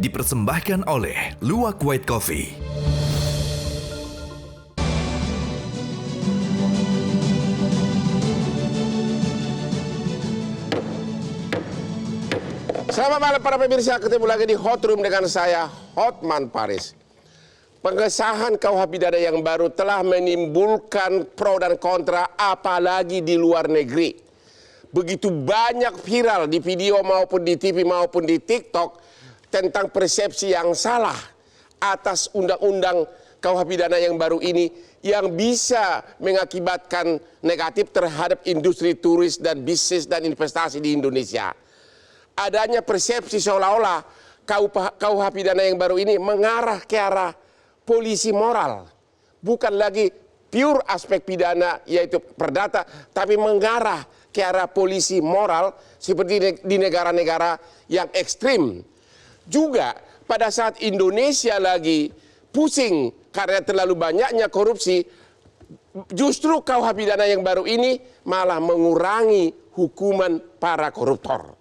dipersembahkan oleh Luwak White Coffee. Selamat malam para pemirsa, ketemu lagi di Hot Room dengan saya, Hotman Paris. Pengesahan KUH pidana yang baru telah menimbulkan pro dan kontra, apalagi di luar negeri. Begitu banyak viral di video maupun di TV maupun di TikTok tentang persepsi yang salah atas undang-undang KUH pidana yang baru ini yang bisa mengakibatkan negatif terhadap industri turis dan bisnis dan investasi di Indonesia. Adanya persepsi seolah-olah KUH pidana yang baru ini mengarah ke arah polisi moral. Bukan lagi pure aspek pidana yaitu perdata, tapi mengarah ke arah polisi moral seperti di negara-negara yang ekstrim. Juga pada saat Indonesia lagi pusing karena terlalu banyaknya korupsi, justru KUH pidana yang baru ini malah mengurangi hukuman para koruptor.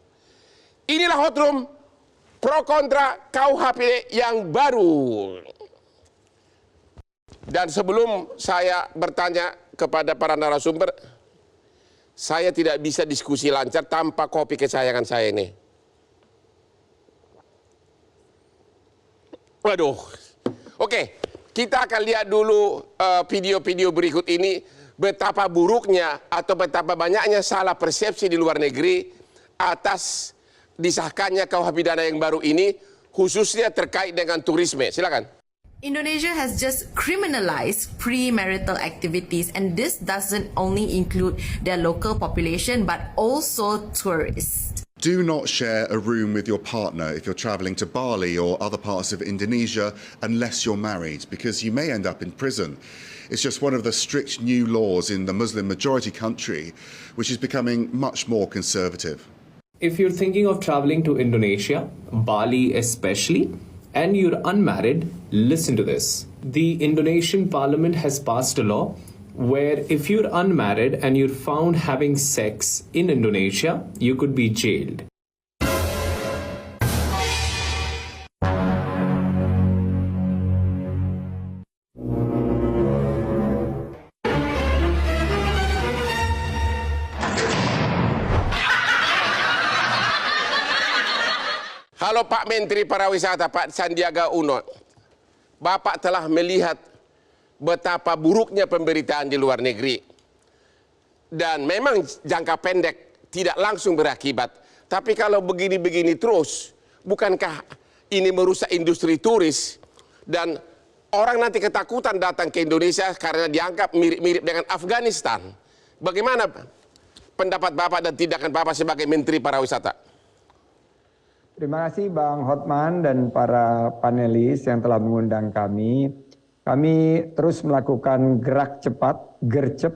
Inilah Hot Room pro kontra KUHP yang baru. Dan sebelum saya bertanya kepada para narasumber, saya tidak bisa diskusi lancar tanpa kopi kesayangan saya ini. Waduh. Oke, kita akan lihat dulu video-video berikut ini betapa buruknya atau betapa banyaknya salah persepsi di luar negeri atas disahkannya KUH pidana yang baru ini, khususnya terkait dengan turisme. Silakan. Indonesia has just criminalized premarital activities, and this doesn't only include their local population but also tourists. Do not share a room with your partner if you're travelling to Bali or other parts of Indonesia unless you're married, because you may end up in prison. It's just one of the strict new laws in the Muslim majority country, which is becoming much more conservative. If you're thinking of traveling to Indonesia, Bali especially, and you're unmarried, listen to this. The Indonesian parliament has passed a law where if you're unmarried and you're found having sex in Indonesia, you could be jailed. Halo Pak Menteri Pariwisata, Pak Sandiaga Uno. Bapak telah melihat betapa buruknya pemberitaan di luar negeri. Dan memang jangka pendek tidak langsung berakibat. Tapi kalau begini-begini terus, bukankah ini merusak industri turis? Dan orang nanti ketakutan datang ke Indonesia karena dianggap mirip-mirip dengan Afghanistan. Bagaimana pendapat Bapak dan tindakan Bapak sebagai Menteri Pariwisata? Terima kasih Bang Hotman dan para panelis yang telah mengundang kami. Kami terus melakukan gerak cepat, gercep,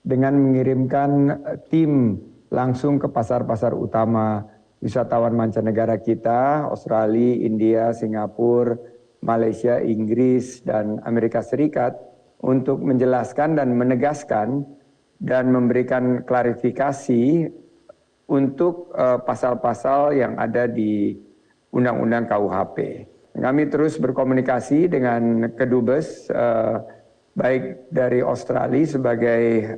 dengan mengirimkan tim langsung ke pasar-pasar utama wisatawan mancanegara kita, Australia, India, Singapura, Malaysia, Inggris, dan Amerika Serikat, untuk menjelaskan dan menegaskan dan memberikan klarifikasi untuk pasal-pasal yang ada di Undang-Undang KUHP. Kami terus berkomunikasi dengan Kedubes, baik dari Australia sebagai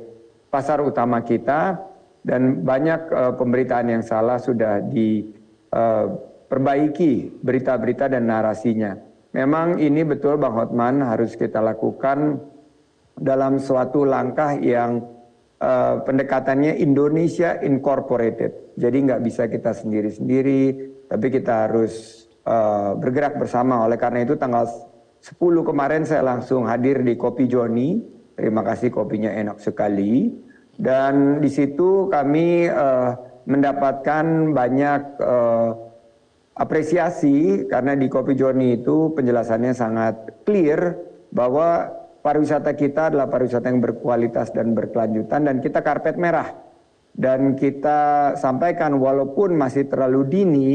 pasar utama kita, dan banyak pemberitaan yang salah sudah diperbaiki berita-berita dan narasinya. Memang ini betul Bang Hotman harus kita lakukan dalam suatu langkah yang pendekatannya Indonesia Incorporated. Jadi nggak bisa kita sendiri-sendiri, tapi kita harus bergerak bersama. Oleh karena itu tanggal 10 kemarin saya langsung hadir di Kopi Joni. Terima kasih, kopinya enak sekali. Dan di situ kami mendapatkan banyak apresiasi karena di Kopi Joni itu penjelasannya sangat clear bahwa pariwisata kita adalah pariwisata yang berkualitas dan berkelanjutan, dan kita karpet merah. Dan kita sampaikan walaupun masih terlalu dini,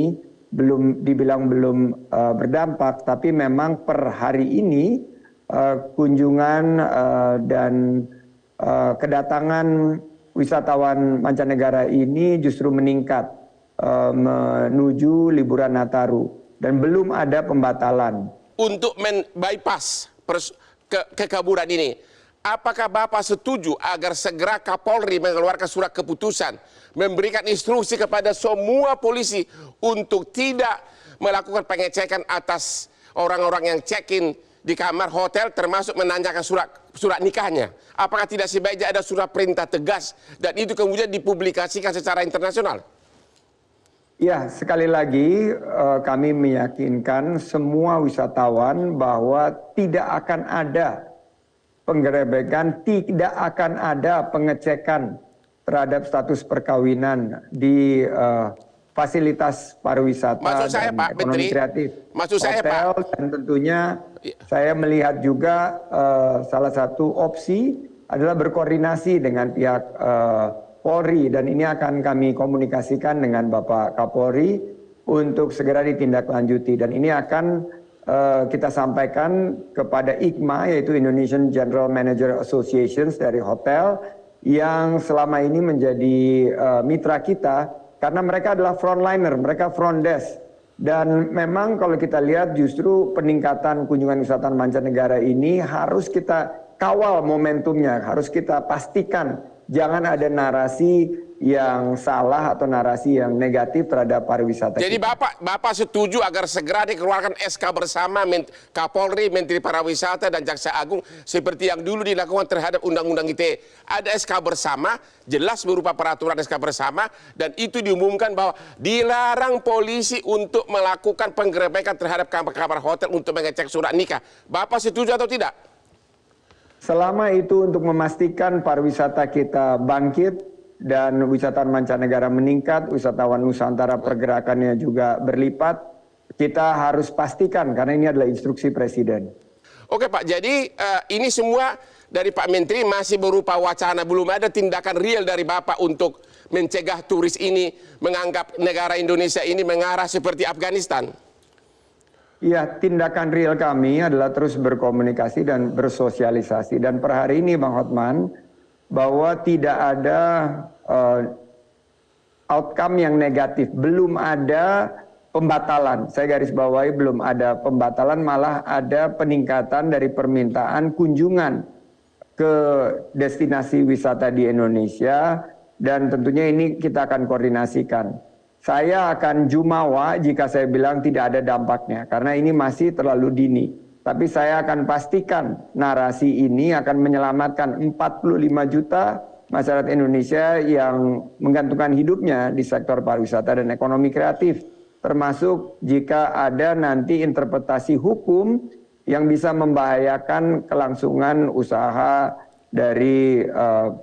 dibilang belum berdampak, tapi memang per hari ini kunjungan dan kedatangan wisatawan mancanegara ini justru meningkat menuju liburan Nataru. dan belum ada pembatalan. Untuk bypass kekaburan ini, apakah Bapak setuju agar segera Kapolri mengeluarkan surat keputusan, memberikan instruksi kepada semua polisi untuk tidak melakukan pengecekan atas orang-orang yang check-in di kamar hotel, termasuk menanyakan surat nikahnya? Apakah tidak sebaiknya ada surat perintah tegas dan itu kemudian dipublikasikan secara internasional? Ya, sekali lagi kami meyakinkan semua wisatawan bahwa tidak akan ada penggerebekan, tidak akan ada pengecekan terhadap status perkawinan di fasilitas pariwisata dan ekonomi kreatif, hotel, dan tentunya saya melihat juga salah satu opsi adalah berkoordinasi dengan pihak Polri, dan ini akan kami komunikasikan dengan Bapak Kapolri untuk segera ditindaklanjuti, dan ini akan kita sampaikan kepada IGMA, yaitu Indonesian General Manager Associations dari hotel, yang selama ini menjadi mitra kita karena mereka adalah frontliner, mereka front desk. Dan memang kalau kita lihat justru peningkatan kunjungan wisatawan mancanegara ini harus kita kawal momentumnya, harus kita pastikan jangan ada narasi yang salah atau narasi yang negatif terhadap pariwisata. Jadi Bapak setuju agar segera dikeluarkan SK bersama Kapolri, Menteri Pariwisata dan Jaksa Agung seperti yang dulu dilakukan terhadap Undang-Undang ITE. Ada SK bersama, jelas berupa peraturan SK bersama, dan itu diumumkan bahwa dilarang polisi untuk melakukan penggerebekan terhadap kamar hotel untuk mengecek surat nikah. Bapak setuju atau tidak? Selama itu untuk memastikan pariwisata kita bangkit dan wisatawan mancanegara meningkat, wisatawan Nusantara pergerakannya juga berlipat, kita harus pastikan karena ini adalah instruksi Presiden. Oke Pak, jadi ini semua dari Pak Menteri masih berupa wacana, belum ada tindakan real dari Bapak untuk mencegah turis ini menganggap negara Indonesia ini mengarah seperti Afghanistan. Ya, tindakan real kami adalah terus berkomunikasi dan bersosialisasi. Dan per hari ini Bang Hotman, bahwa tidak ada outcome yang negatif. Belum ada pembatalan. Saya garis bawahi belum ada pembatalan, malah ada peningkatan dari permintaan kunjungan ke destinasi wisata di Indonesia. Dan tentunya ini kita akan koordinasikan. Saya akan jumawa jika saya bilang tidak ada dampaknya, karena ini masih terlalu dini. Tapi saya akan pastikan narasi ini akan menyelamatkan 45 juta masyarakat Indonesia yang menggantungkan hidupnya di sektor pariwisata dan ekonomi kreatif. Termasuk jika ada nanti interpretasi hukum yang bisa membahayakan kelangsungan usaha dari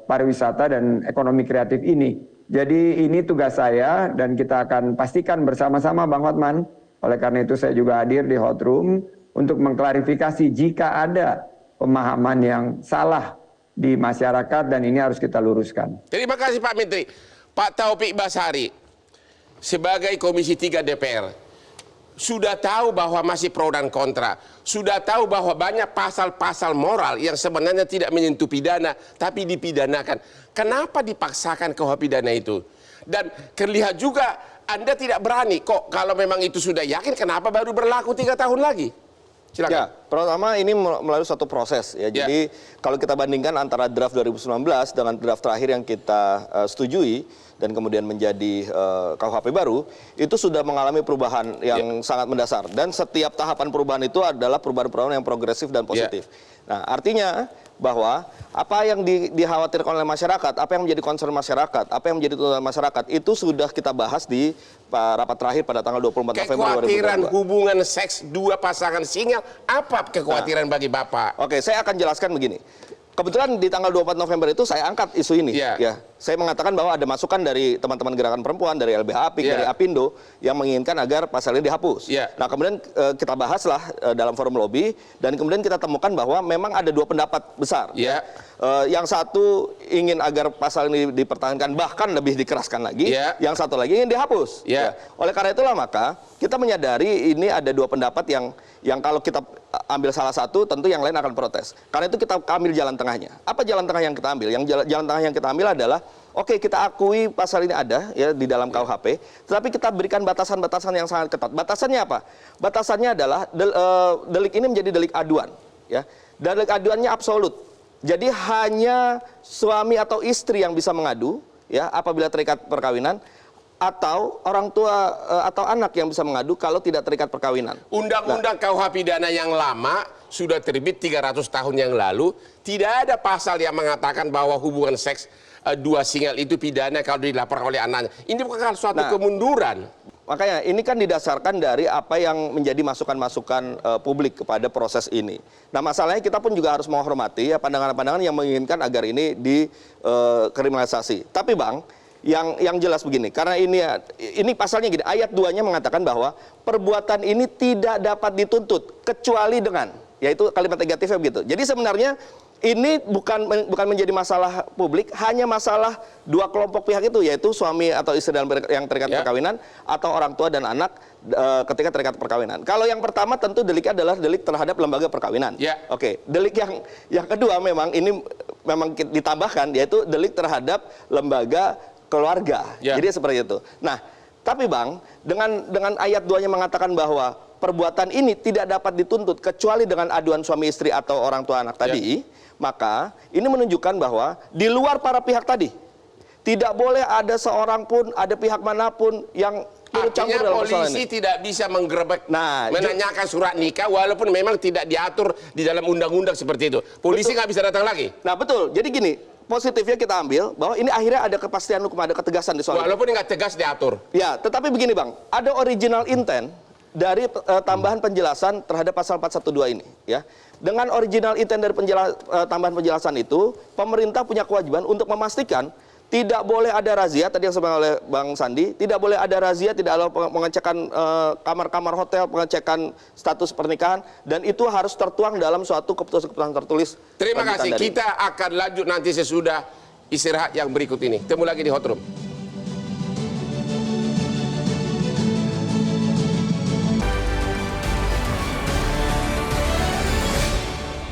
pariwisata dan ekonomi kreatif ini. Jadi ini tugas saya dan kita akan pastikan bersama-sama Bang Hotman. Oleh karena itu saya juga hadir di Hot Room untuk mengklarifikasi jika ada pemahaman yang salah di masyarakat dan ini harus kita luruskan. Terima kasih Pak Menteri. Pak Taufik Basari sebagai Komisi 3 DPR sudah tahu bahwa masih pro dan kontra. Sudah tahu bahwa banyak pasal-pasal moral yang sebenarnya tidak menyentuh pidana, tapi dipidanakan. Kenapa dipaksakan KUHP pidana itu? Dan terlihat juga Anda tidak berani. Kok kalau memang itu sudah yakin, kenapa baru berlaku 3 tahun lagi? Silakan. Ya, pertama ini melalui satu proses ya. Jadi kalau kita bandingkan antara draft 2019 dengan draft terakhir yang kita setujui dan kemudian menjadi KUHP baru, itu sudah mengalami perubahan yang sangat mendasar. Dan setiap tahapan perubahan itu adalah perubahan-perubahan yang progresif dan positif. Nah, artinya bahwa apa yang dikhawatirkan oleh masyarakat, apa yang menjadi concern masyarakat, apa yang menjadi tuntutan masyarakat, itu sudah kita bahas di rapat terakhir pada tanggal 24 November 2022. Kekhawatiran hubungan seks dua pasangan single, apa kekhawatiran bagi Bapak? Oke, saya akan jelaskan begini. Kebetulan di tanggal 24 November itu saya angkat isu ini. Ya, saya mengatakan bahwa ada masukan dari teman-teman gerakan perempuan, dari LBH Apik, dari Apindo yang menginginkan agar pasal ini dihapus. Nah, kemudian kita bahaslah dalam forum lobby dan kemudian kita temukan bahwa memang ada dua pendapat besar. Yang satu ingin agar pasal ini dipertahankan bahkan lebih dikeraskan lagi. Yang satu lagi ingin dihapus. Oleh karena itulah maka kita menyadari ini ada dua pendapat yang kalau kita ambil salah satu tentu yang lain akan protes. Karena itu kita ambil jalan tengahnya. Apa jalan tengah yang kita ambil? Yang jalan tengah yang kita ambil adalah Oke, kita akui pasal ini ada ya di dalam KUHP, tetapi kita berikan batasan-batasan yang sangat ketat. Batasannya apa? Batasannya adalah delik ini menjadi delik aduan, ya. Delik aduannya absolut. Jadi hanya suami atau istri yang bisa mengadu, ya, apabila terikat perkawinan, atau orang tua atau anak yang bisa mengadu kalau tidak terikat perkawinan. Undang-undang KUH pidana yang lama sudah terbit 300 tahun yang lalu, tidak ada pasal yang mengatakan bahwa hubungan seks dua single itu pidana kalau dilaporkan oleh anaknya. Ini bukan suatu kemunduran. Makanya ini kan didasarkan dari apa yang menjadi masukan-masukan publik kepada proses ini. Nah, masalahnya kita pun juga harus menghormati ya pandangan-pandangan yang menginginkan agar ini dikriminalisasi. Tapi Bang, yang jelas begini, karena ini pasalnya gini, ayat 2-nya mengatakan bahwa perbuatan ini tidak dapat dituntut kecuali dengan, yaitu kalimat negatifnya begitu. Jadi sebenarnya ini bukan menjadi masalah publik, hanya masalah dua kelompok pihak itu, yaitu suami atau istri yang terikat perkawinan atau orang tua dan anak ketika terikat perkawinan. Kalau yang pertama tentu deliknya adalah delik terhadap lembaga perkawinan. Oke, delik yang kedua memang ditambahkan, yaitu delik terhadap lembaga keluarga. Jadi seperti itu. Nah, tapi Bang, dengan ayat 2-nya mengatakan bahwa perbuatan ini tidak dapat dituntut kecuali dengan aduan suami istri atau orang tua anak tadi, maka ini menunjukkan bahwa di luar para pihak tadi tidak boleh ada seorang pun, ada pihak manapun yang turut campur dalam persoalan ini. Polisi tidak bisa menggerebek, menanyakan surat nikah walaupun memang tidak diatur di dalam undang-undang seperti itu. Polisi nggak bisa datang lagi. Nah, betul. Jadi gini, positifnya kita ambil bahwa ini akhirnya ada kepastian hukum, ada ketegasan di soal walaupun nggak tegas diatur. Ya, tetapi begini Bang, ada original intent dari tambahan penjelasan terhadap pasal 412 ini, ya. Dengan original intent dari tambahan penjelasan itu, pemerintah punya kewajiban untuk memastikan tidak boleh ada razia, tadi yang disampaikan oleh Bang Sandi, tidak boleh ada razia, tidak ada pengecekan kamar-kamar hotel, pengecekan status pernikahan, dan itu harus tertuang dalam suatu keputusan-keputusan tertulis. Terima kasih, kita akan lanjut nanti sesudah istirahat yang berikut ini. Temu lagi di Hot Room.